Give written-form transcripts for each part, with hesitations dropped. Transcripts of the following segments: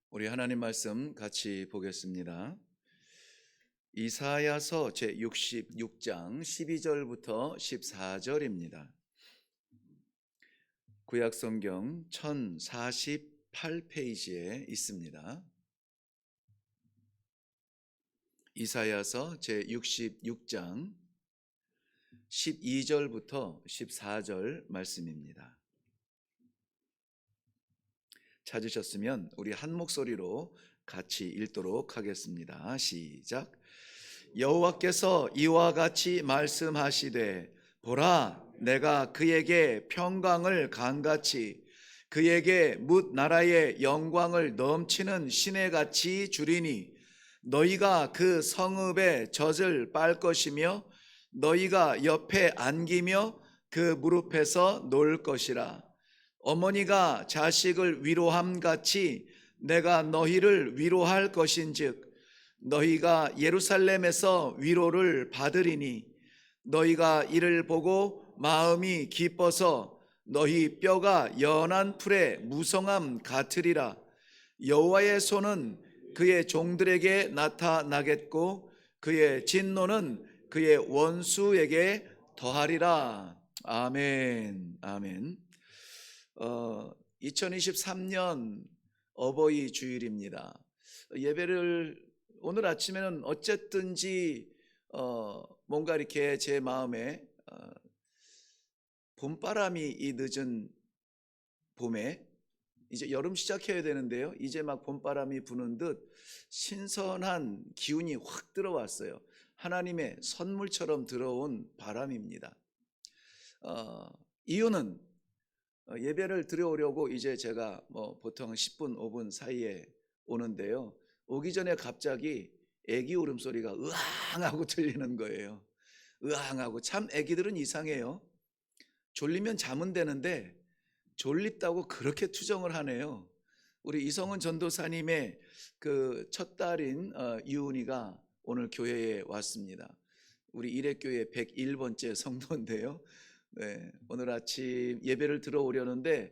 우리 하나님 말씀 같이 보겠습니다. 이사야서 제66장 12절부터 14절입니다. 구약성경 1048페이지에 있습니다. 이사야서 제66장 12절부터 14절 말씀입니다. 찾으셨으면 우리 한 목소리로 같이 읽도록 하겠습니다. 시작. 여호와께서 이와 같이 말씀하시되 보라, 내가 그에게 평강을 강같이 그에게 뭇 나라의 영광을 넘치는 시내같이 주리니 너희가 그 성읍의 젖을 빨 것이며 너희가 옆에 안기며 그 무릎에서 놀 것이라. 어머니가 자식을 위로함 같이 내가 너희를 위로할 것인즉 너희가 예루살렘에서 위로를 받으리니 너희가 이를 보고 마음이 기뻐서 너희 뼈가 연한 풀의 무성함 같으리라. 여호와의 손은 그의 종들에게 나타나겠고 그의 진노는 그의 원수에게 더하리라. 아멘. 아멘. 2023년 어버이 주일입니다. 예배를 오늘 아침에는 어쨌든지 뭔가 이렇게 제 마음에 봄바람이 이 늦은 봄에 이제 여름 시작해야 되는데요. 이제 막 봄바람이 부는 듯 신선한 기운이 확 들어왔어요. 하나님의 선물처럼 들어온 바람입니다. 이유는 예배를 드려오려고 이제 제가 보통 10분, 5분 사이에 오는데요. 오기 전에 갑자기 애기 울음소리가 으앙하고 들리는 거예요. 으앙하고. 참 애기들은 이상해요. 졸리면 자면 되는데 졸립다고 그렇게 투정을 하네요. 우리 이성은 전도사님의 그 첫 딸인 유은이가 오늘 교회에 왔습니다. 우리 일회교회 101번째 성도인데요. 네, 오늘 아침 예배를 들어오려는데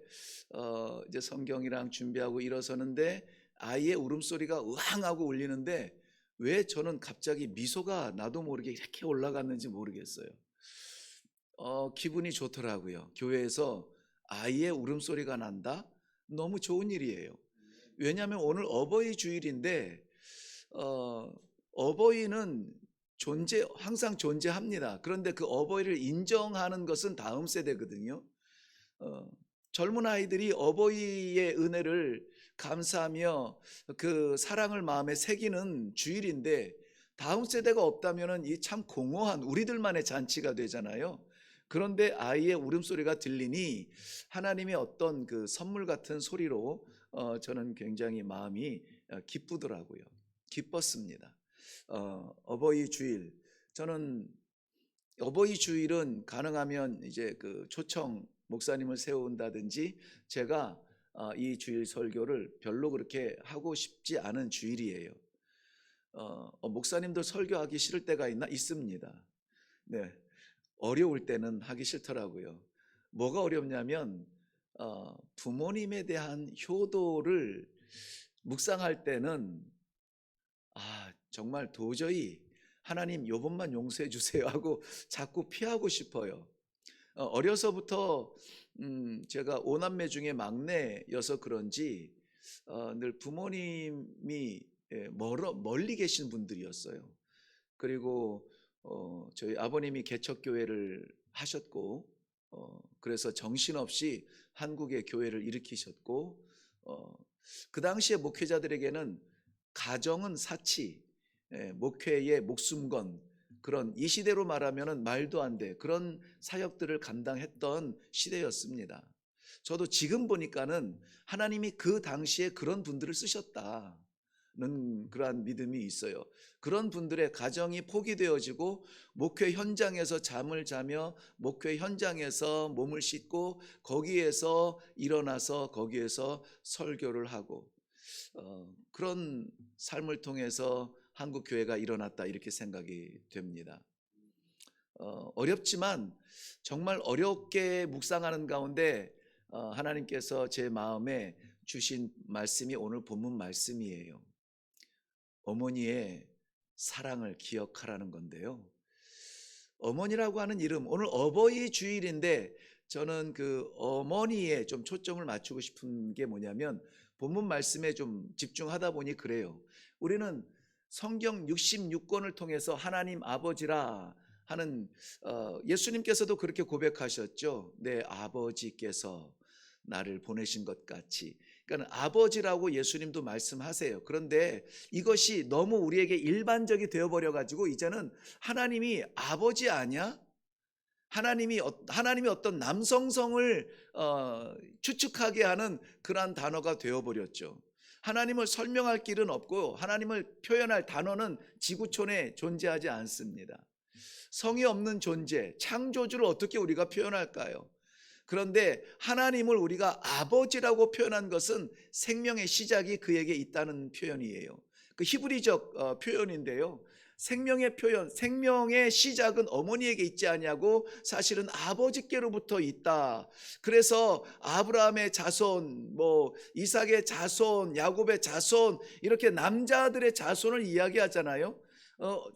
이제 성경이랑 준비하고 일어서는데 아이의 울음소리가 으앙하고 울리는데 왜 저는 갑자기 미소가 나도 모르게 이렇게 올라갔는지 모르겠어요. 기분이 좋더라고요. 교회에서 아이의 울음소리가 난다? 너무 좋은 일이에요. 왜냐하면 오늘 어버이 주일인데 어버이는 항상 존재합니다. 그런데 그 어버이를 인정하는 것은 다음 세대거든요. 젊은 아이들이 어버이의 은혜를 감사하며 그 사랑을 마음에 새기는 주일인데 다음 세대가 없다면 이 참 공허한 우리들만의 잔치가 되잖아요. 그런데 아이의 울음소리가 들리니 하나님의 어떤 그 선물 같은 소리로 저는 굉장히 마음이 기쁘더라고요. 기뻤습니다. 어버이 주일, 저는 어버이 주일은 가능하면 이제 그 초청 목사님을 세운다든지 제가 이 주일 설교를 별로 그렇게 하고 싶지 않은 주일이에요. 목사님도 설교하기 싫을 때가 있습니다. 네, 어려울 때는 하기 싫더라고요. 뭐가 어렵냐면 부모님에 대한 효도를 묵상할 때는 정말 도저히 하나님 요번만 용서해 주세요 하고 자꾸 피하고 싶어요. 어려서부터 제가 5남매 중에 막내여서 그런지 늘 부모님이 멀리 계신 분들이었어요. 그리고 저희 아버님이 개척교회를 하셨고 그래서 정신없이 한국의 교회를 일으키셨고 그 당시에 목회자들에게는 가정은 사치, 목회의 목숨건, 그런 이 시대로 말하면 말도 안 돼 그런 사역들을 감당했던 시대였습니다. 저도 지금 보니까는 하나님이 그 당시에 그런 분들을 쓰셨다는 그러한 믿음이 있어요. 그런 분들의 가정이 포기되어지고 목회 현장에서 잠을 자며 목회 현장에서 몸을 씻고 거기에서 일어나서 거기에서 설교를 하고 그런 삶을 통해서 한국 교회가 일어났다 이렇게 생각이 됩니다. 어렵지만 정말 어렵게 묵상하는 가운데 하나님께서 제 마음에 주신 말씀이 오늘 본문 말씀이에요. 어머니의 사랑을 기억하라는 건데요. 어머니라고 하는 이름, 오늘 어버이 주일인데 저는 그 어머니에 좀 초점을 맞추고 싶은 게 뭐냐면 본문 말씀에 좀 집중하다 보니 그래요. 우리는 성경 66권을 통해서 하나님 아버지라 하는 예수님께서도 그렇게 고백하셨죠. 내 아버지께서 나를 보내신 것 같이. 그러니까 아버지라고 예수님도 말씀하세요. 그런데 이것이 너무 우리에게 일반적이 되어버려 가지고 이제는 하나님이 아버지 아니야? 하나님이 어떤 남성성을 추측하게 하는 그러한 단어가 되어버렸죠. 하나님을 설명할 길은 없고 하나님을 표현할 단어는 지구촌에 존재하지 않습니다. 성이 없는 존재, 창조주를 어떻게 우리가 표현할까요? 그런데 하나님을 우리가 아버지라고 표현한 것은 생명의 시작이 그에게 있다는 표현이에요. 그 히브리적 표현인데요. 생명의 표현, 생명의 시작은 어머니에게 있지 않냐고 사실은 아버지께로부터 있다. 그래서 아브라함의 자손, 이삭의 자손, 야곱의 자손 이렇게 남자들의 자손을 이야기하잖아요.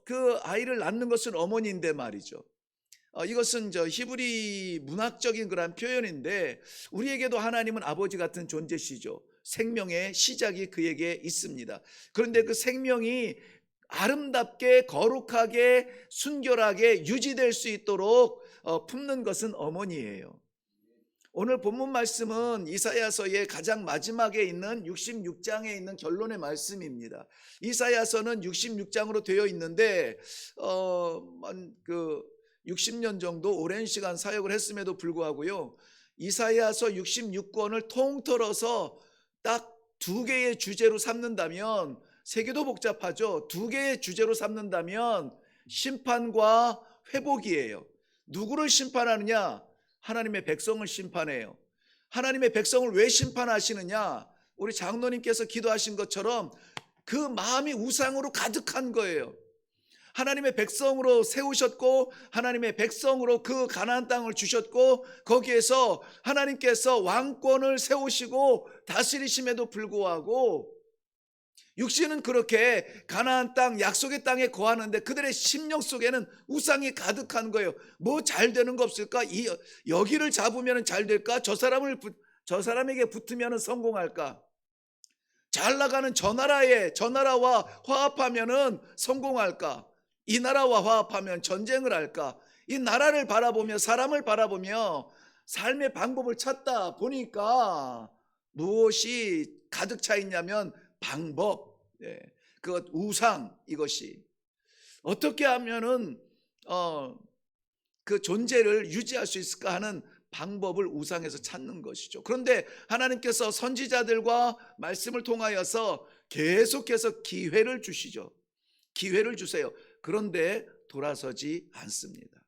그 아이를 낳는 것은 어머니인데 말이죠. 이것은 히브리 문학적인 그런 표현인데 우리에게도 하나님은 아버지 같은 존재시죠. 생명의 시작이 그에게 있습니다. 그런데 그 생명이 아름답게 거룩하게 순결하게 유지될 수 있도록 품는 것은 어머니예요. 오늘 본문 말씀은 이사야서의 가장 마지막에 있는 66장에 있는 결론의 말씀입니다. 이사야서는 66장으로 되어 있는데 60년 정도 오랜 시간 사역을 했음에도 불구하고요, 이사야서 66권을 통틀어서 딱 두 개의 주제로 삼는다면, 세 개도 복잡하죠. 두 개의 주제로 삼는다면 심판과 회복이에요. 누구를 심판하느냐? 하나님의 백성을 심판해요. 하나님의 백성을 왜 심판하시느냐? 우리 장로님께서 기도하신 것처럼 그 마음이 우상으로 가득한 거예요. 하나님의 백성으로 세우셨고 하나님의 백성으로 그 가나안 땅을 주셨고 거기에서 하나님께서 왕권을 세우시고 다스리심에도 불구하고 육신은 그렇게 가나안 땅 약속의 땅에 거하는데 그들의 심령 속에는 우상이 가득한 거예요. 뭐 잘 되는 거 없을까? 여기를 잡으면 잘 될까? 저 사람에게 붙으면 성공할까? 잘 나가는 저 나라와 화합하면 성공할까? 이 나라와 화합하면 전쟁을 할까? 이 나라를 바라보며 사람을 바라보며 삶의 방법을 찾다 보니까 무엇이 가득 차 있냐면 방법, 그것 우상, 이것이 어떻게 하면은 그 존재를 유지할 수 있을까 하는 방법을 우상에서 찾는 것이죠. 그런데 하나님께서 선지자들과 말씀을 통하여서 계속해서 기회를 주시죠. 기회를 주세요. 그런데 돌아서지 않습니다.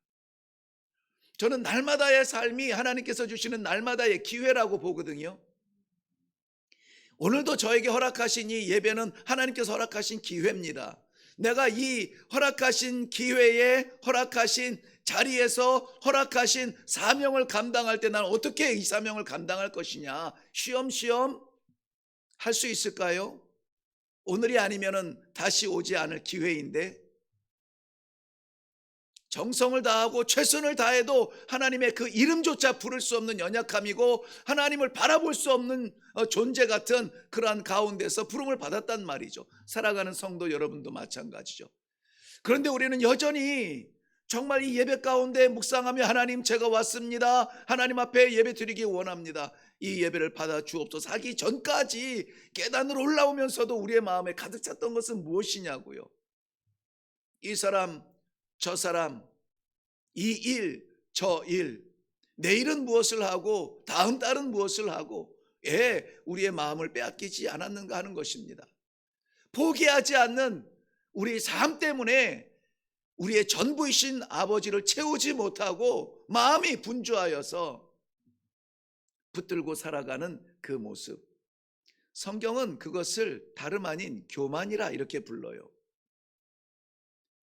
저는 날마다의 삶이 하나님께서 주시는 날마다의 기회라고 보거든요. 오늘도 저에게 허락하신 이 예배는 하나님께서 허락하신 기회입니다. 내가 이 허락하신 기회에 허락하신 자리에서 허락하신 사명을 감당할 때 나는 어떻게 이 사명을 감당할 것이냐, 쉬엄쉬엄 할 수 있을까요? 오늘이 아니면은 다시 오지 않을 기회인데 정성을 다하고 최선을 다해도 하나님의 그 이름조차 부를 수 없는 연약함이고 하나님을 바라볼 수 없는 존재 같은 그러한 가운데서 부름을 받았단 말이죠. 살아가는 성도 여러분도 마찬가지죠. 그런데 우리는 여전히 정말 이 예배 가운데 묵상하며 하나님 제가 왔습니다. 하나님 앞에 예배 드리기 원합니다. 이 예배를 받아 주옵소서 하기 전까지 계단으로 올라오면서도 우리의 마음에 가득 찼던 것은 무엇이냐고요. 이 사람 저 사람, 이 일, 저 일, 내일은 무엇을 하고 다음 달은 무엇을 하고 우리의 마음을 빼앗기지 않았는가 하는 것입니다. 포기하지 않는 우리 삶 때문에 우리의 전부이신 아버지를 채우지 못하고 마음이 분주하여서 붙들고 살아가는 그 모습, 성경은 그것을 다름 아닌 교만이라 이렇게 불러요.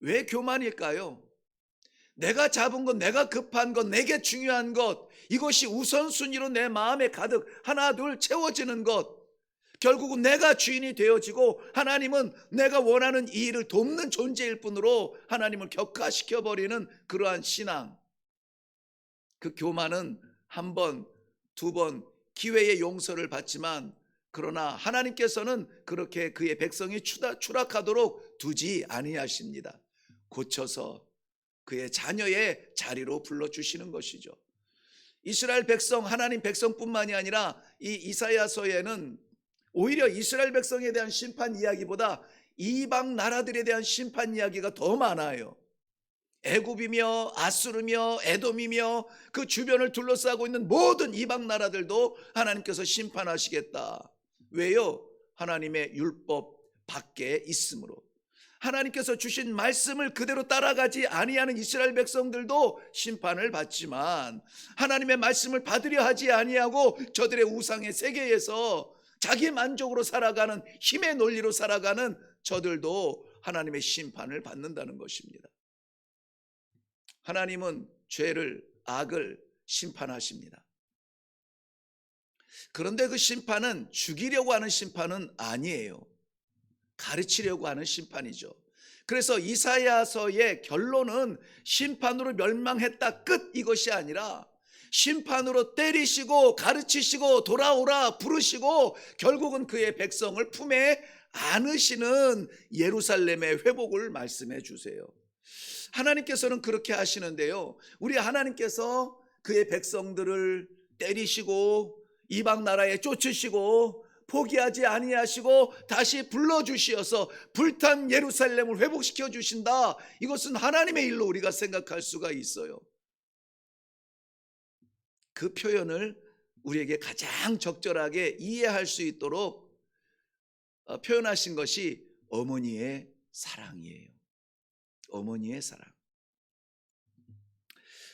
왜 교만일까요? 내가 잡은 것, 내가 급한 것, 내게 중요한 것, 이것이 우선순위로 내 마음에 가득 하나 둘 채워지는 것, 결국은 내가 주인이 되어지고 하나님은 내가 원하는 이 일을 돕는 존재일 뿐으로 하나님을 격화시켜버리는 그러한 신앙, 그 교만은 한 번, 두 번 기회의 용서를 받지만 그러나 하나님께서는 그렇게 그의 백성이 추락하도록 두지 아니하십니다. 고쳐서 그의 자녀의 자리로 불러주시는 것이죠. 이스라엘 백성, 하나님 백성뿐만이 아니라 이 이사야서에는 오히려 이스라엘 백성에 대한 심판 이야기보다 이방 나라들에 대한 심판 이야기가 더 많아요. 애굽이며 아수르며 에돔이며 그 주변을 둘러싸고 있는 모든 이방 나라들도 하나님께서 심판하시겠다. 왜요? 하나님의 율법 밖에 있으므로. 하나님께서 주신 말씀을 그대로 따라가지 아니하는 이스라엘 백성들도 심판을 받지만 하나님의 말씀을 받으려 하지 아니하고 저들의 우상의 세계에서 자기 만족으로 살아가는, 힘의 논리로 살아가는 저들도 하나님의 심판을 받는다는 것입니다. 하나님은 죄를, 악을 심판하십니다. 그런데 그 심판은 죽이려고 하는 심판은 아니에요. 가르치려고 하는 심판이죠. 그래서 이사야서의 결론은 심판으로 멸망했다 끝, 이것이 아니라 심판으로 때리시고 가르치시고 돌아오라 부르시고 결국은 그의 백성을 품에 안으시는 예루살렘의 회복을 말씀해 주세요. 하나님께서는 그렇게 하시는데요, 우리 하나님께서 그의 백성들을 때리시고 이방 나라에 쫓으시고 포기하지 아니하시고 다시 불러주시어서 불탄 예루살렘을 회복시켜 주신다, 이것은 하나님의 일로 우리가 생각할 수가 있어요. 그 표현을 우리에게 가장 적절하게 이해할 수 있도록 표현하신 것이 어머니의 사랑이에요. 어머니의 사랑.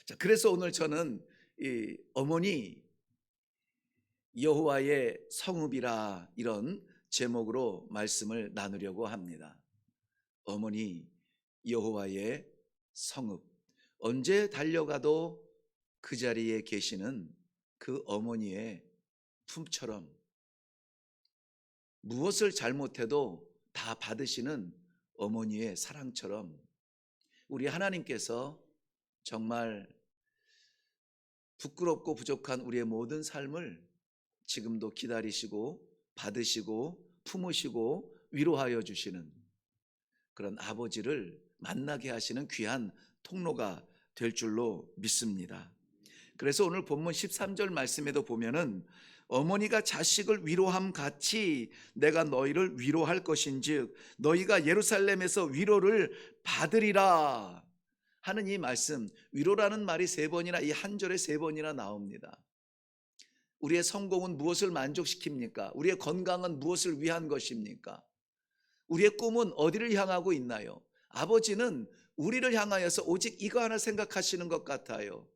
자, 그래서 오늘 저는 이 어머니 여호와의 성읍이라, 이런 제목으로 말씀을 나누려고 합니다. 어머니 여호와의 성읍. 언제 달려가도 그 자리에 계시는 그 어머니의 품처럼, 무엇을 잘못해도 다 받으시는 어머니의 사랑처럼 우리 하나님께서 정말 부끄럽고 부족한 우리의 모든 삶을 지금도 기다리시고 받으시고 품으시고 위로하여 주시는 그런 아버지를 만나게 하시는 귀한 통로가 될 줄로 믿습니다. 그래서 오늘 본문 13절 말씀에도 보면은 어머니가 자식을 위로함 같이 내가 너희를 위로할 것인즉 너희가 예루살렘에서 위로를 받으리라 하는 이 말씀, 위로라는 말이 세 번이나, 이 한 절에 세 번이나 나옵니다. 우리의 성공은 무엇을 만족시킵니까? 우리의 건강은 무엇을 위한 것입니까? 우리의 꿈은 어디를 향하고 있나요? 아버지는 우리를 향하여서 오직 이거 하나 생각하시는 것 같아요.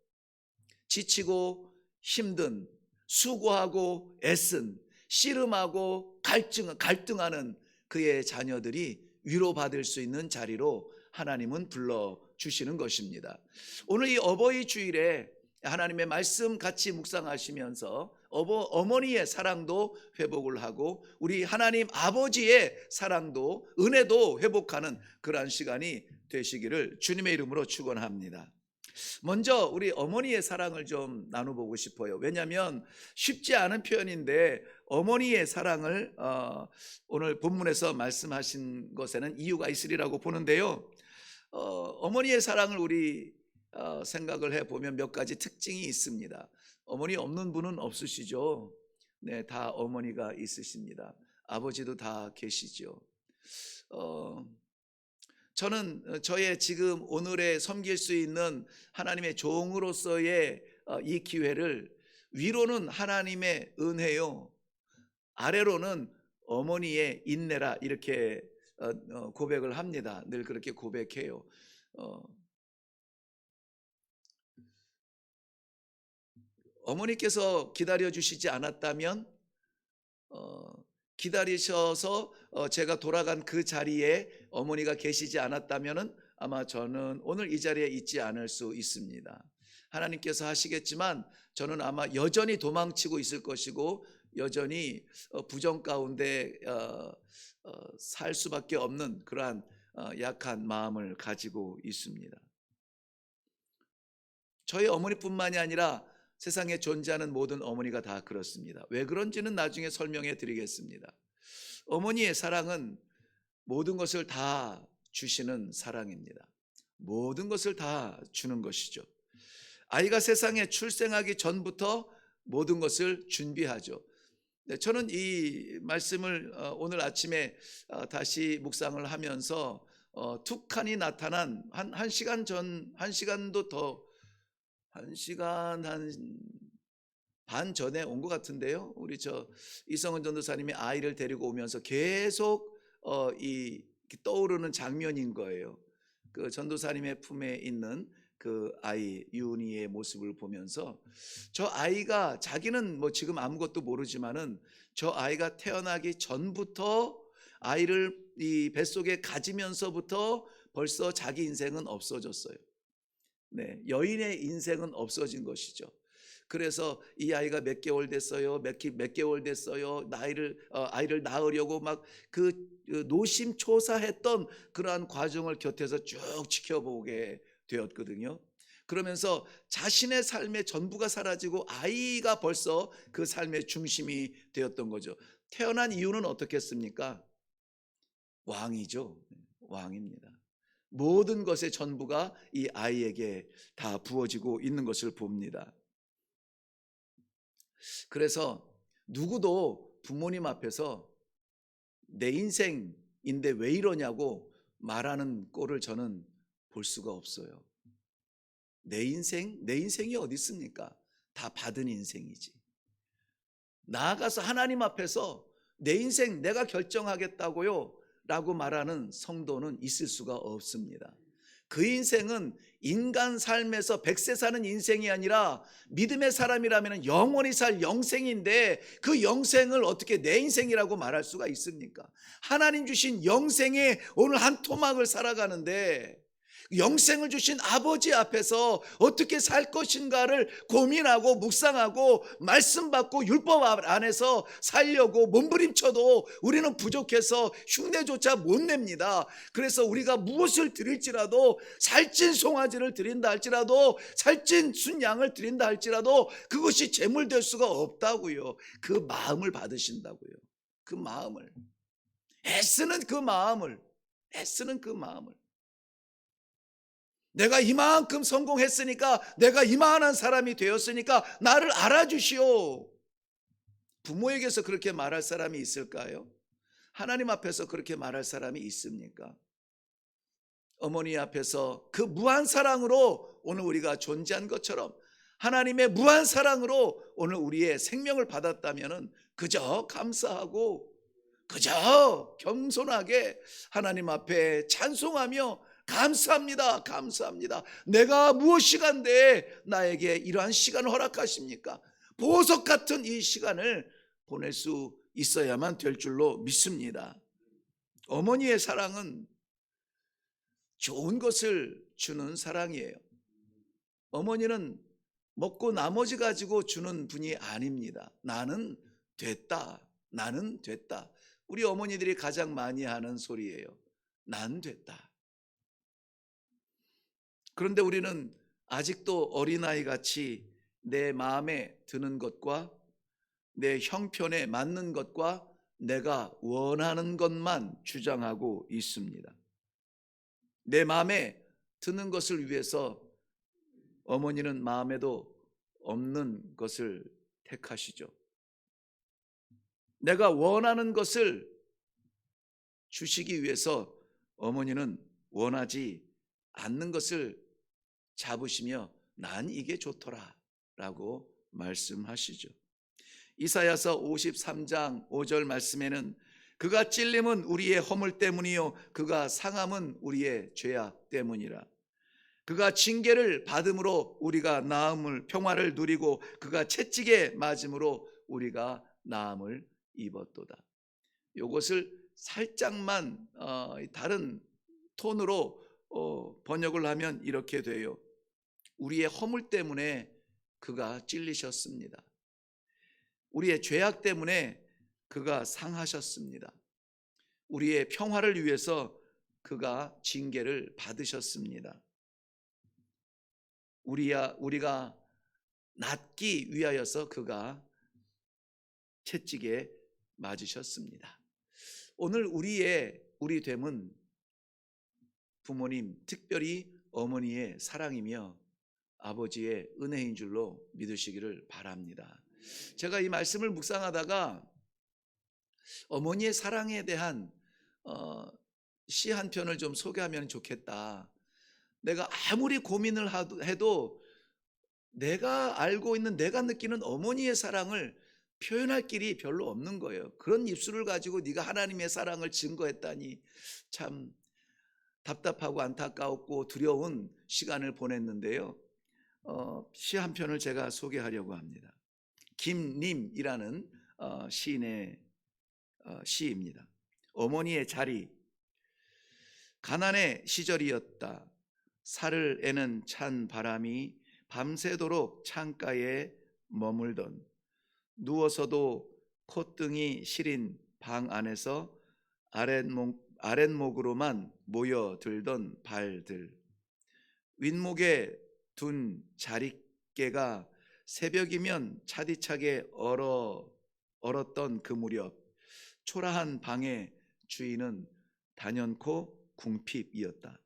지치고 힘든, 수고하고 애쓴, 씨름하고 갈등하는 그의 자녀들이 위로받을 수 있는 자리로 하나님은 불러주시는 것입니다. 오늘 이 어버이 주일에 하나님의 말씀 같이 묵상하시면서 어머니의 사랑도 회복을 하고 우리 하나님 아버지의 사랑도, 은혜도 회복하는 그러한 시간이 되시기를 주님의 이름으로 축원합니다. 먼저 우리 어머니의 사랑을 좀 나눠보고 싶어요. 왜냐하면 쉽지 않은 표현인데 어머니의 사랑을 오늘 본문에서 말씀하신 것에는 이유가 있으리라고 보는데요. 어머니의 사랑을 우리 생각을 해보면 몇 가지 특징이 있습니다. 어머니 없는 분은 없으시죠? 네, 다 어머니가 있으십니다. 아버지도 다 계시죠. 저는 저의 지금 오늘에 섬길 수 있는 하나님의 종으로서의 이 기회를, 위로는 하나님의 은혜요, 아래로는 어머니의 인내라, 이렇게 고백을 합니다. 늘 그렇게 고백해요. 어머니께서 기다려주시지 않았다면, 기다리셔서 제가 돌아간 그 자리에 어머니가 계시지 않았다면 아마 저는 오늘 이 자리에 있지 않을 수 있습니다. 하나님께서 하시겠지만 저는 아마 여전히 도망치고 있을 것이고 여전히 부정 가운데 살 수밖에 없는 그러한 약한 마음을 가지고 있습니다. 저희 어머니뿐만이 아니라 세상에 존재하는 모든 어머니가 다 그렇습니다. 왜 그런지는 나중에 설명해 드리겠습니다. 어머니의 사랑은 모든 것을 다 주시는 사랑입니다. 모든 것을 다 주는 것이죠. 아이가 세상에 출생하기 전부터 모든 것을 준비하죠. 네, 저는 이 말씀을 오늘 아침에 다시 묵상을 하면서 툭하니 나타난 한 시간 전, 한 시간도 더, 한 시간 반 전에 온 것 같은데요. 우리 이성은 전도사님이 아이를 데리고 오면서 계속 떠오르는 장면인 거예요. 그 전도사님의 품에 있는 그 아이 유은이의 모습을 보면서 저 아이가 자기는 뭐 지금 아무것도 모르지만은 저 아이가 태어나기 전부터 아이를 이 뱃속에 가지면서부터 벌써 자기 인생은 없어졌어요. 네, 여인의 인생은 없어진 것이죠. 그래서 이 아이가 몇 개월 됐어요, 몇 개월 됐어요, 아이를 낳으려고 막 그 노심초사했던 그러한 과정을 곁에서 쭉 지켜보게 되었거든요. 그러면서 자신의 삶의 전부가 사라지고 아이가 벌써 그 삶의 중심이 되었던 거죠. 태어난 이유는 어떻겠습니까? 왕이죠. 왕입니다. 모든 것의 전부가 이 아이에게 다 부어지고 있는 것을 봅니다. 그래서 누구도 부모님 앞에서 내 인생인데 왜 이러냐고 말하는 꼴을 저는 볼 수가 없어요. 내 인생이 어디 있습니까? 다 받은 인생이지. 나아가서 하나님 앞에서 내 인생 내가 결정하겠다고요 라고 말하는 성도는 있을 수가 없습니다. 그 인생은 인간 삶에서 100세 사는 인생이 아니라 믿음의 사람이라면 영원히 살 영생인데 그 영생을 어떻게 내 인생이라고 말할 수가 있습니까? 하나님 주신 영생의 오늘 한 토막을 살아가는데 영생을 주신 아버지 앞에서 어떻게 살 것인가를 고민하고 묵상하고 말씀 받고 율법 안에서 살려고 몸부림쳐도 우리는 부족해서 흉내조차 못 냅니다. 그래서 우리가 무엇을 드릴지라도 살찐 송아지를 드린다 할지라도 살찐 순양을 드린다 할지라도 그것이 제물될 수가 없다고요. 그 마음을 받으신다고요. 그 마음을 애쓰는 그 마음을 내가 이만큼 성공했으니까 내가 이만한 사람이 되었으니까 나를 알아주시오. 부모에게서 그렇게 말할 사람이 있을까요? 하나님 앞에서 그렇게 말할 사람이 있습니까? 어머니 앞에서 그 무한 사랑으로 오늘 우리가 존재한 것처럼 하나님의 무한 사랑으로 오늘 우리의 생명을 받았다면 그저 감사하고 그저 겸손하게 하나님 앞에 찬송하며 감사합니다. 감사합니다. 내가 무엇이간데 나에게 이러한 시간을 허락하십니까? 보석 같은 이 시간을 보낼 수 있어야만 될 줄로 믿습니다. 어머니의 사랑은 좋은 것을 주는 사랑이에요. 어머니는 먹고 나머지 가지고 주는 분이 아닙니다. 나는 됐다. 나는 됐다. 우리 어머니들이 가장 많이 하는 소리예요. 난 됐다. 그런데 우리는 아직도 어린아이 같이 내 마음에 드는 것과 내 형편에 맞는 것과 내가 원하는 것만 주장하고 있습니다. 내 마음에 드는 것을 위해서 어머니는 마음에도 없는 것을 택하시죠. 내가 원하는 것을 주시기 위해서 어머니는 원하지 않는 것을 잡으시며 난 이게 좋더라 라고 말씀하시죠. 이사야서 53장 5절 말씀에는 그가 찔림은 우리의 허물 때문이요 그가 상함은 우리의 죄악 때문이라. 그가 징계를 받음으로 우리가 나음을 평화를 누리고 그가 채찍에 맞음으로 우리가 나음을 입었도다. 이것을 살짝만 다른 톤으로 번역을 하면 이렇게 돼요. 우리의 허물 때문에 그가 찔리셨습니다. 우리의 죄악 때문에 그가 상하셨습니다. 우리의 평화를 위해서 그가 징계를 받으셨습니다. 우리가 낫기 위하여서 그가 채찍에 맞으셨습니다. 오늘 우리 됨은 부모님, 특별히 어머니의 사랑이며 아버지의 은혜인 줄로 믿으시기를 바랍니다. 제가 이 말씀을 묵상하다가 어머니의 사랑에 대한 시 한 편을 좀 소개하면 좋겠다. 내가 아무리 고민을 해도 내가 알고 있는, 내가 느끼는 어머니의 사랑을 표현할 길이 별로 없는 거예요. 그런 입술을 가지고 네가 하나님의 사랑을 증거했다니 참 답답하고 안타까웠고 두려운 시간을 보냈는데요. 시 한 편을 제가 소개하려고 합니다. 김님이라는 시인의 시입니다. 어머니의 자리. 가난의 시절이었다. 살을 애는 찬 바람이 밤새도록 창가에 머물던, 누워서도 콧등이 시린 방 안에서 아랫목으로만 모여들던 발들, 윗목에 둔 자릿개가 새벽이면 차디차게 얼었던 그 무렵, 초라한 방의 주인은 단연코 궁핍이었다.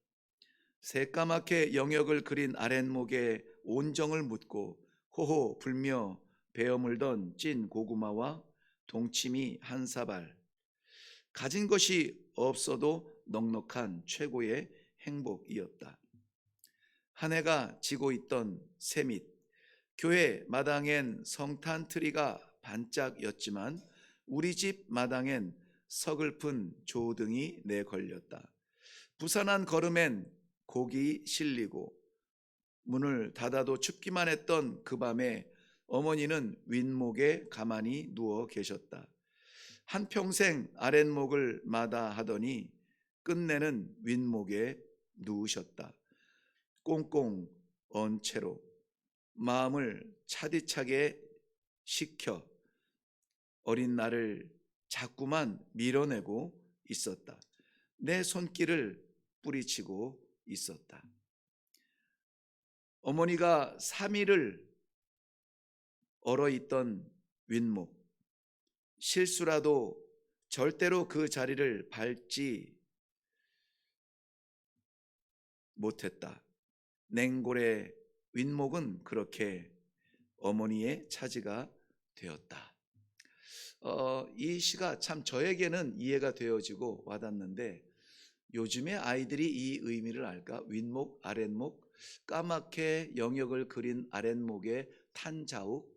새까맣게 영역을 그린 아랫목에 온정을 묻고 호호 불며 베어물던 찐 고구마와 동치미 한 사발, 가진 것이 없어도 넉넉한 최고의 행복이었다. 한 해가 지고 있던 새밑, 교회 마당엔 성탄 트리가 반짝였지만 우리 집 마당엔 서글픈 조등이 내걸렸다. 부산한 걸음엔 곡이 실리고 문을 닫아도 춥기만 했던 그 밤에 어머니는 윗목에 가만히 누워 계셨다. 한평생 아랫목을 마다하더니 끝내는 윗목에 누우셨다. 꽁꽁 언 채로 마음을 차디차게 식혀 어린 나를 자꾸만 밀어내고 있었다. 내 손길을 뿌리치고 있었다. 어머니가 3일을 얼어있던 윗목, 실수라도 절대로 그 자리를 밟지 못했다. 냉골의 윗목은 그렇게 어머니의 차지가 되었다. 이 시가 참 저에게는 이해가 되어지고 와닿는데, 요즘에 아이들이 이 의미를 알까? 윗목, 아랫목, 까맣게 영역을 그린 아랫목의 탄자욱.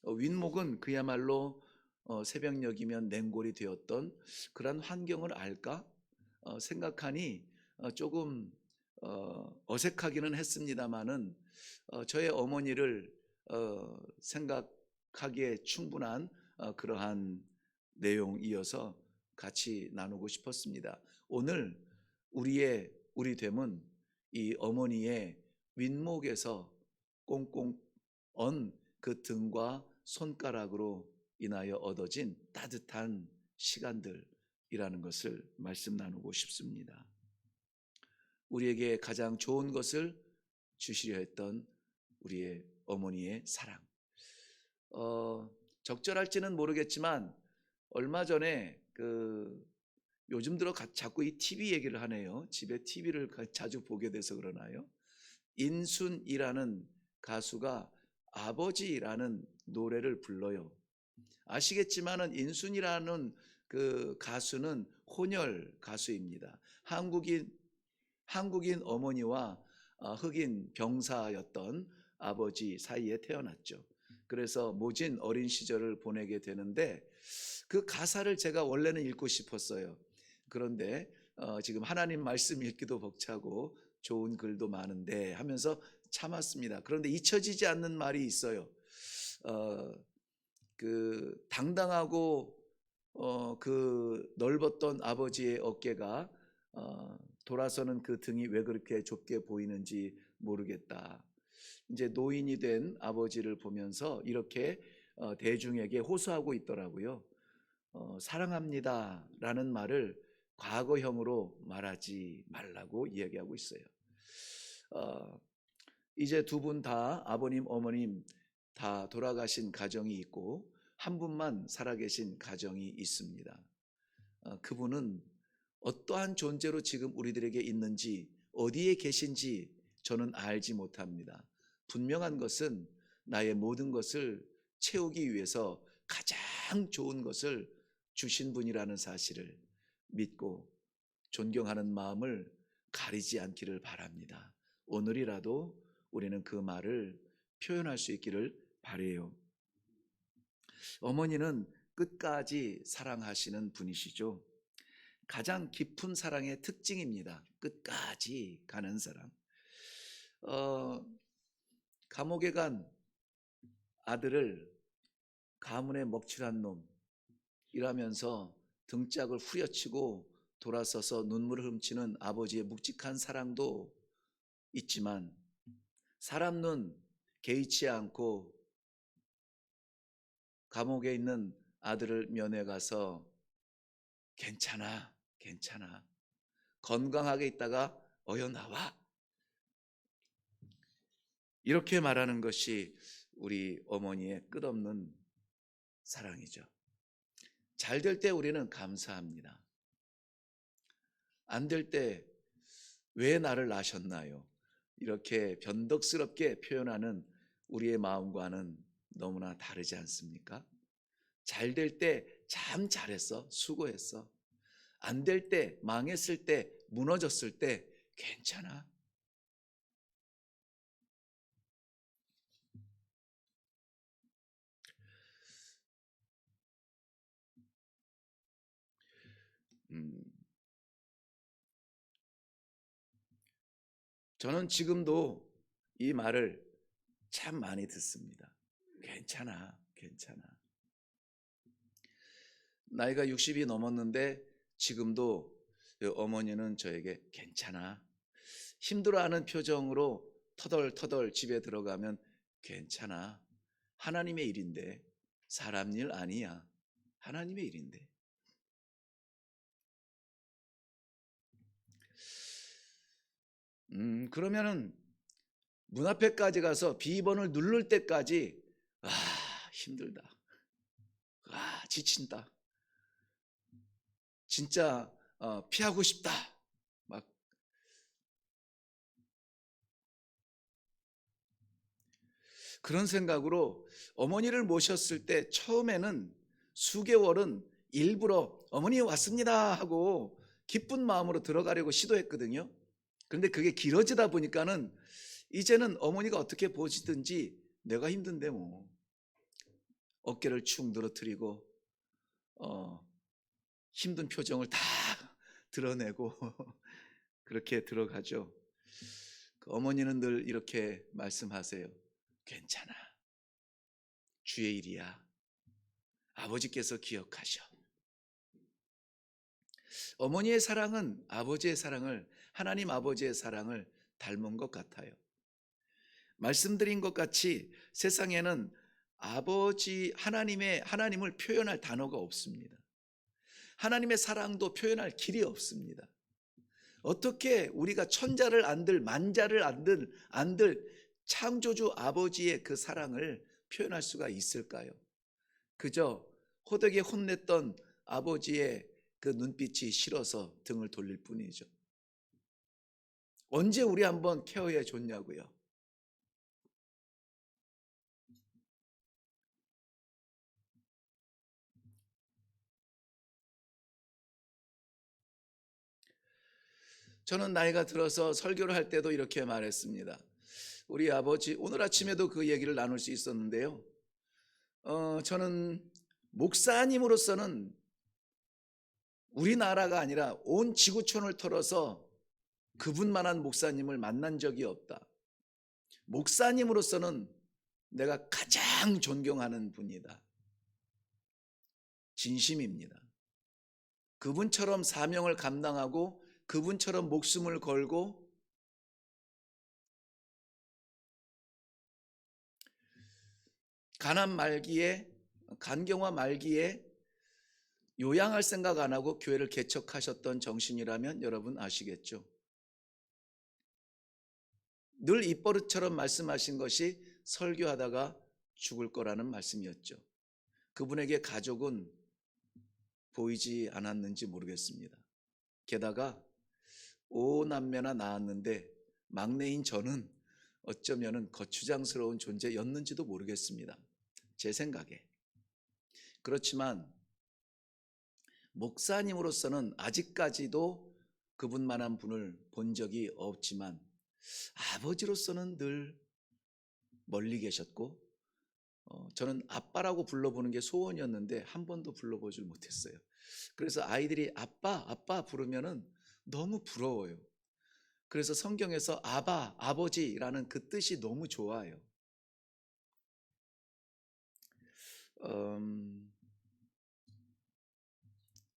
윗목은 그야말로 새벽녘이면 냉골이 되었던 그런 환경을 알까? 생각하니 조금 어색하기는 했습니다마는 저의 어머니를 생각하기에 충분한 그러한 내용이어서 같이 나누고 싶었습니다. 오늘 우리 됨은 이 어머니의 윗목에서 꽁꽁 언 그 등과 손가락으로 인하여 얻어진 따뜻한 시간들이라는 것을 말씀 나누고 싶습니다. 우리에게 가장 좋은 것을 주시려 했던 우리의 어머니의 사랑. 적절할지는 모르겠지만 얼마 전에 요즘 들어 자꾸 이 TV 얘기를 하네요. 집에 TV를 자주 보게 돼서 그러나요? 인순이라는 가수가 아버지라는 노래를 불러요. 아시겠지만은 인순이라는 그 가수는 혼혈 가수입니다. 한국인 어머니와 흑인 병사였던 아버지 사이에 태어났죠. 그래서 모진 어린 시절을 보내게 되는데 그 가사를 제가 원래는 읽고 싶었어요. 그런데 지금 하나님 말씀 읽기도 벅차고 좋은 글도 많은데 하면서 참았습니다. 그런데 잊혀지지 않는 말이 있어요. 당당하고 그 넓었던 아버지의 어깨가 돌아서는 그 등이 왜 그렇게 좁게 보이는지 모르겠다. 이제 노인이 된 아버지를 보면서 이렇게 대중에게 호소하고 있더라고요. 사랑합니다라는 말을 과거형으로 말하지 말라고 이야기하고 있어요. 어, 이제 두 분 다 아버님, 어머님 다 돌아가신 가정이 있고 한 분만 살아계신 가정이 있습니다. 그분은 어떠한 존재로 지금 우리들에게 있는지, 어디에 계신지 저는 알지 못합니다. 분명한 것은 나의 모든 것을 채우기 위해서 가장 좋은 것을 주신 분이라는 사실을 믿고 존경하는 마음을 가리지 않기를 바랍니다. 오늘이라도 우리는 그 말을 표현할 수 있기를 바라요. 어머니는 끝까지 사랑하시는 분이시죠. 가장 깊은 사랑의 특징입니다. 끝까지 가는 사랑. 감옥에 간 아들을 가문의 먹칠한 놈이라면서 등짝을 후려치고 돌아서서 눈물을 훔치는 아버지의 묵직한 사랑도 있지만 사람 눈 개의치 않고 감옥에 있는 아들을 면회 가서 괜찮아, 괜찮아. 건강하게 있다가 어여 나와. 이렇게 말하는 것이 우리 어머니의 끝없는 사랑이죠. 잘 될 때 우리는 감사합니다. 안 될 때 왜 나를 낳으셨나요? 이렇게 변덕스럽게 표현하는 우리의 마음과는 너무나 다르지 않습니까? 잘 될 때 참 잘했어, 수고했어. 안 될 때, 망했을 때, 무너졌을 때 괜찮아. 저는 지금도 이 말을 참 많이 듣습니다. 괜찮아, 괜찮아. 나이가 60이 넘었는데 지금도 어머니는 저에게 괜찮아. 힘들어하는 표정으로 터덜터덜 집에 들어가면 괜찮아. 하나님의 일인데 사람 일 아니야. 하나님의 일인데. 그러면은 문 앞에까지 가서 비번을 누를 때까지 힘들다. 지친다. 진짜 피하고 싶다. 막 그런 생각으로 어머니를 모셨을 때 처음에는 수개월은 일부러 어머니 왔습니다 하고 기쁜 마음으로 들어가려고 시도했거든요. 그런데 그게 길어지다 보니까는 이제는 어머니가 어떻게 보시든지 내가 힘든데 뭐 어깨를 축 늘어뜨리고 힘든 표정을 다 드러내고 그렇게 들어가죠. 그 어머니는 늘 이렇게 말씀하세요. 괜찮아. 주의 일이야. 아버지께서 기억하셔. 어머니의 사랑은 아버지의 사랑을, 하나님 아버지의 사랑을 닮은 것 같아요. 말씀드린 것 같이 세상에는 하나님을 표현할 단어가 없습니다. 하나님의 사랑도 표현할 길이 없습니다. 어떻게 우리가 천자를 안들 만자를 안들 창조주 아버지의 그 사랑을 표현할 수가 있을까요? 그저 호되게 혼냈던 아버지의 그 눈빛이 싫어서 등을 돌릴 뿐이죠. 언제 우리 한번 케어해 줬냐고요. 저는 나이가 들어서 설교를 할 때도 이렇게 말했습니다. 우리 아버지, 오늘 아침에도 그 얘기를 나눌 수 있었는데요. 저는 목사님으로서는 우리나라가 아니라 온 지구촌을 털어서 그분만한 목사님을 만난 적이 없다. 목사님으로서는 내가 가장 존경하는 분이다. 진심입니다. 그분처럼 사명을 감당하고 그분처럼 목숨을 걸고 간경화 말기에 요양할 생각 안 하고 교회를 개척하셨던 정신이라면 여러분 아시겠죠? 늘 입버릇처럼 말씀하신 것이 설교하다가 죽을 거라는 말씀이었죠. 그분에게 가족은 보이지 않았는지 모르겠습니다. 게다가 5남매나 낳았는데 막내인 저는 어쩌면 거추장스러운 존재였는지도 모르겠습니다. 제 생각에. 그렇지만 목사님으로서는 아직까지도 그분만한 분을 본 적이 없지만 아버지로서는 늘 멀리 계셨고 저는 아빠라고 불러보는 게 소원이었는데 한 번도 불러보질 못했어요. 그래서 아이들이 아빠, 아빠 부르면은 너무 부러워요. 그래서 성경에서 아바, 아버지라는 그 뜻이 너무 좋아요.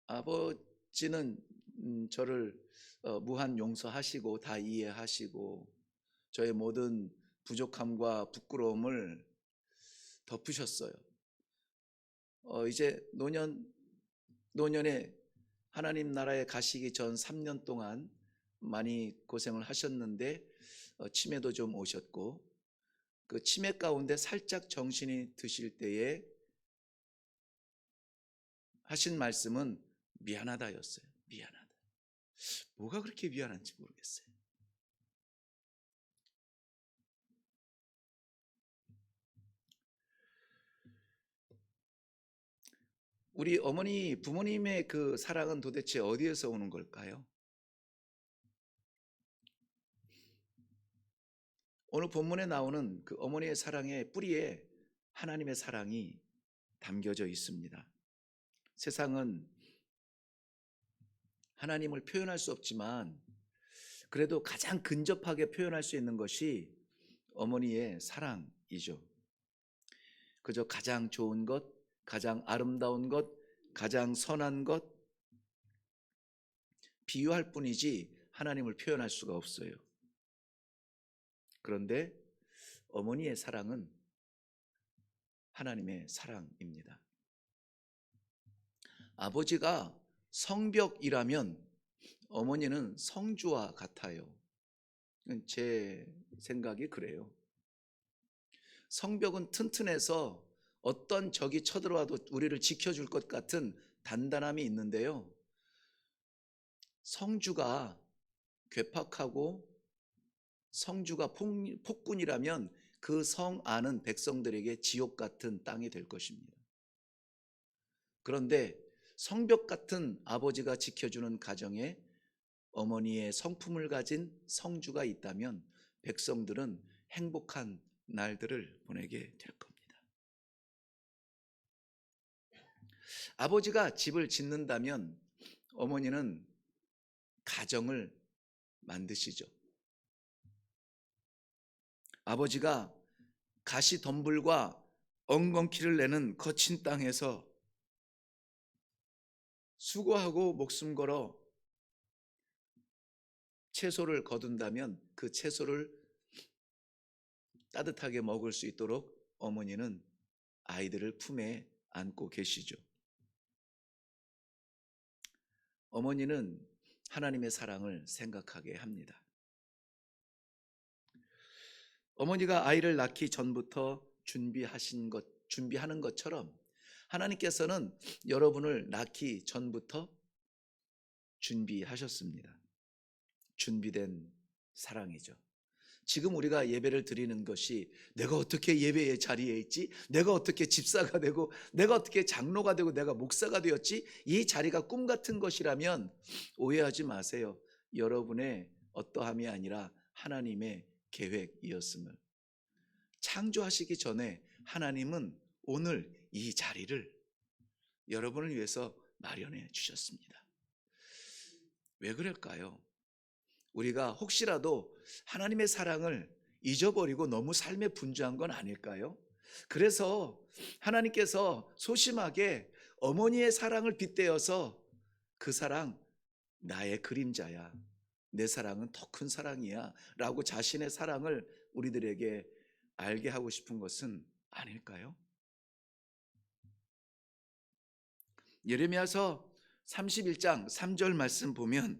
아버지는 저를 무한 용서하시고 다 이해하시고 저의 모든 부족함과 부끄러움을 덮으셨어요. 이제 노년에 하나님 나라에 가시기 전 3년 동안 많이 고생을 하셨는데 치매도 좀 오셨고 그 치매 가운데 살짝 정신이 드실 때에 하신 말씀은 미안하다였어요. 미안하다. 뭐가 그렇게 미안한지 모르겠어요. 우리 어머니, 부모님의 그 사랑은 도대체 어디에서 오는 걸까요? 오늘 본문에 나오는 그 어머니의 사랑의 뿌리에 하나님의 사랑이 담겨져 있습니다. 세상은 하나님을 표현할 수 없지만 그래도 가장 근접하게 표현할 수 있는 것이 어머니의 사랑이죠. 그저 가장 좋은 것, 가장 아름다운 것, 가장 선한 것 비유할 뿐이지 하나님을 표현할 수가 없어요. 그런데 어머니의 사랑은 하나님의 사랑입니다. 아버지가 성벽이라면 어머니는 성주와 같아요. 제 생각이 그래요. 성벽은 튼튼해서 어떤 적이 쳐들어와도 우리를 지켜줄 것 같은 단단함이 있는데요. 성주가 괴팍하고 성주가 폭군이라면 그 성 안은 백성들에게 지옥 같은 땅이 될 것입니다. 그런데 성벽 같은 아버지가 지켜주는 가정에 어머니의 성품을 가진 성주가 있다면 백성들은 행복한 날들을 보내게 될 겁니다. 아버지가 집을 짓는다면 어머니는 가정을 만드시죠. 아버지가 가시덤불과 엉겅퀴를 내는 거친 땅에서 수고하고 목숨 걸어 채소를 거둔다면 그 채소를 따뜻하게 먹을 수 있도록 어머니는 아이들을 품에 안고 계시죠. 어머니는 하나님의 사랑을 생각하게 합니다. 어머니가 아이를 낳기 전부터 준비하는 것처럼 하나님께서는 여러분을 낳기 전부터 준비하셨습니다. 준비된 사랑이죠. 지금 우리가 예배를 드리는 것이 내가 어떻게 예배의 자리에 있지? 내가 어떻게 집사가 되고 내가 어떻게 장로가 되고 내가 목사가 되었지? 이 자리가 꿈 같은 것이라면 오해하지 마세요. 여러분의 어떠함이 아니라 하나님의 계획이었음을. 창조하시기 전에 하나님은 오늘 이 자리를 여러분을 위해서 마련해 주셨습니다. 왜 그럴까요? 우리가 혹시라도 하나님의 사랑을 잊어버리고 너무 삶에 분주한 건 아닐까요? 그래서 하나님께서 소심하게 어머니의 사랑을 빗대어서 그 사랑 나의 그림자야. 내 사랑은 더 큰 사랑이야. 라고 자신의 사랑을 우리들에게 알게 하고 싶은 것은 아닐까요? 예레미야서 31장 3절 말씀 보면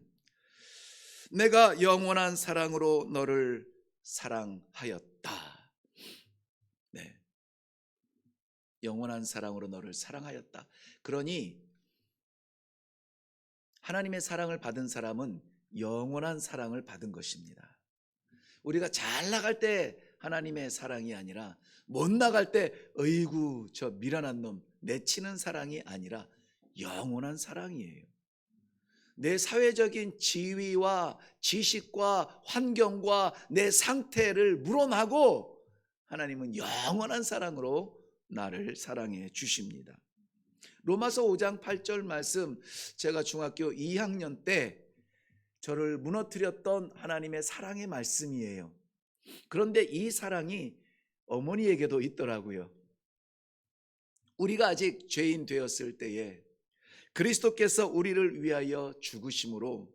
내가 영원한 사랑으로 너를 사랑하였다. 네. 영원한 사랑으로 너를 사랑하였다. 그러니 하나님의 사랑을 받은 사람은 영원한 사랑을 받은 것입니다. 우리가 잘 나갈 때 하나님의 사랑이 아니라 못 나갈 때 어이구 저 미련한 놈 내치는 사랑이 아니라 영원한 사랑이에요. 내 사회적인 지위와 지식과 환경과 내 상태를 물어나고 하나님은 영원한 사랑으로 나를 사랑해 주십니다. 로마서 5장 8절 말씀, 제가 중학교 2학년 때 저를 무너뜨렸던 하나님의 사랑의 말씀이에요. 그런데 이 사랑이 어머니에게도 있더라고요. 우리가 아직 죄인 되었을 때에 그리스도께서 우리를 위하여 죽으심으로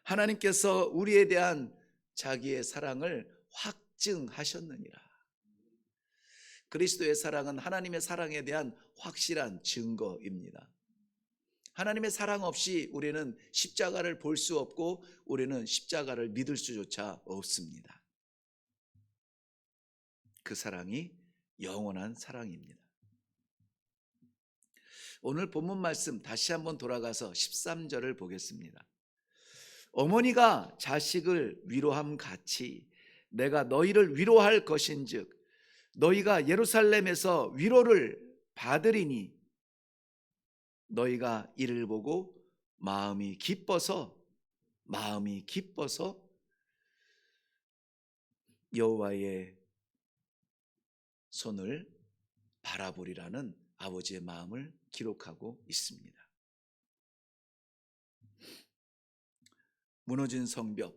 하나님께서 우리에 대한 자기의 사랑을 확증하셨느니라. 그리스도의 사랑은 하나님의 사랑에 대한 확실한 증거입니다. 하나님의 사랑 없이 우리는 십자가를 볼 수 없고 우리는 십자가를 믿을 수조차 없습니다. 그 사랑이 영원한 사랑입니다. 오늘 본문 말씀 다시 한번 돌아가서 13절을 보겠습니다. 어머니가 자식을 위로함 같이 내가 너희를 위로할 것인즉 너희가 예루살렘에서 위로를 받으리니 너희가 이를 보고 마음이 기뻐서 여호와의 손을 바라보리라는 아버지의 마음을 기록하고 있습니다. 무너진 성벽,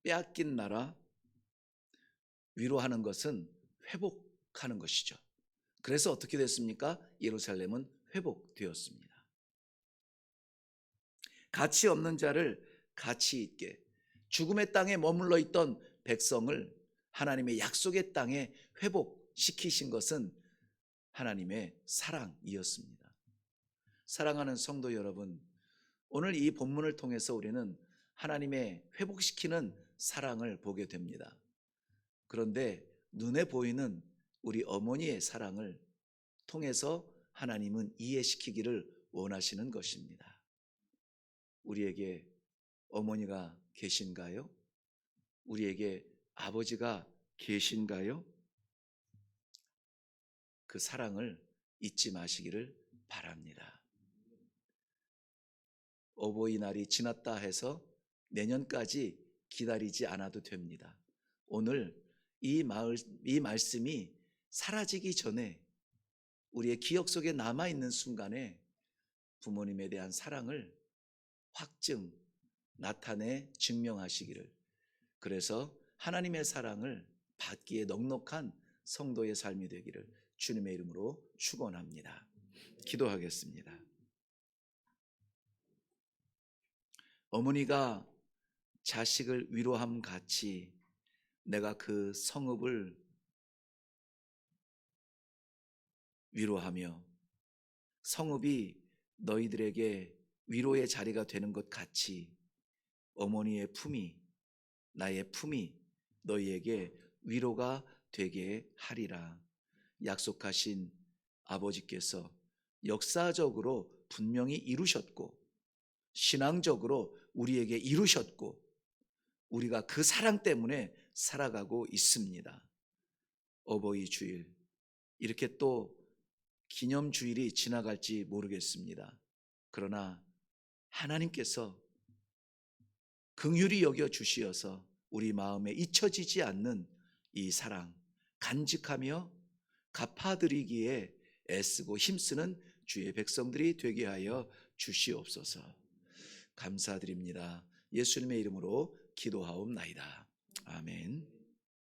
빼앗긴 나라, 위로하는 것은 회복하는 것이죠. 그래서 어떻게 됐습니까? 예루살렘은 회복되었습니다. 가치 없는 자를 가치 있게, 죽음의 땅에 머물러 있던 백성을 하나님의 약속의 땅에 회복시키신 것은 하나님의 사랑이었습니다. 사랑하는 성도 여러분, 오늘 이 본문을 통해서 우리는 하나님의 회복시키는 사랑을 보게 됩니다. 그런데 눈에 보이는 우리 어머니의 사랑을 통해서 하나님은 이해시키기를 원하시는 것입니다. 우리에게 어머니가 계신가요? 우리에게 아버지가 계신가요? 그 사랑을 잊지 마시기를 바랍니다. 어버이날이 지났다 해서 내년까지 기다리지 않아도 됩니다. 오늘 이 말씀이 사라지기 전에 우리의 기억 속에 남아있는 순간에 부모님에 대한 사랑을 확증, 나타내 증명하시기를, 그래서 하나님의 사랑을 받기에 넉넉한 성도의 삶이 되기를 주님의 이름으로 축원합니다. 기도하겠습니다. 어머니가 자식을 위로함 같이 내가 그 성읍을 위로하며 성읍이 너희들에게 위로의 자리가 되는 것 같이 어머니의 품이, 나의 품이 너희에게 위로가 되게 하리라. 약속하신 아버지께서 역사적으로 분명히 이루셨고 신앙적으로 우리에게 이루셨고 우리가 그 사랑 때문에 살아가고 있습니다. 어버이 주일, 이렇게 또 기념주일이 지나갈지 모르겠습니다. 그러나 하나님께서 긍휼히 여겨 주시어서 우리 마음에 잊혀지지 않는 이 사랑 간직하며 갚아드리기에 애쓰고 힘쓰는 주의 백성들이 되게 하여 주시옵소서. 감사드립니다. 예수님의 이름으로 기도하옵나이다. 아멘.